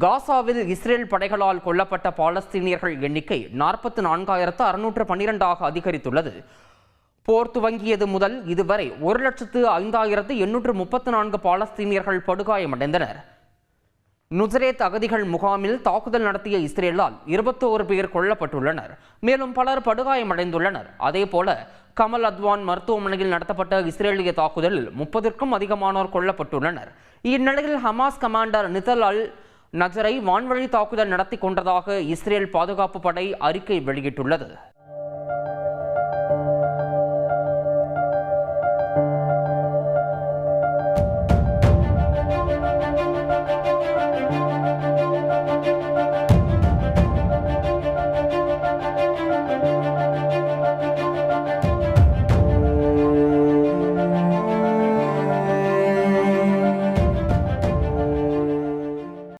காசாவில் இஸ்ரேல் படைகளால் கொல்லப்பட்ட பாலஸ்தீனியர்கள் எண்ணிக்கை 44,612 அதிகரித்துள்ளது. போர் துவங்கியது முதல் இதுவரை 1,05,834 பாலஸ்தீனியர்கள் படுகாயமடைந்தனர். நுசரேத் அகதிகள் முகாமில் தாக்குதல் நடத்திய இஸ்ரேலால் 21 பேர் கொல்லப்பட்டுள்ளனர். மேலும் பலர் படுகாயமடைந்துள்ளனர். அதேபோல கமல் அத்வான் மருத்துவமனையில் நடத்தப்பட்ட இஸ்ரேலிய தாக்குதலில் 30க்கும் அதிகமானோர் கொல்லப்பட்டுள்ளனர். இந்நிலையில் ஹமாஸ் கமாண்டர் நிதல் அல் நஜரை வான்வழி தாக்குதல் நடத்தி கொண்டதாக இஸ்ரேல் பாதுகாப்பு படை அறிக்கை வெளியிட்டுள்ளது.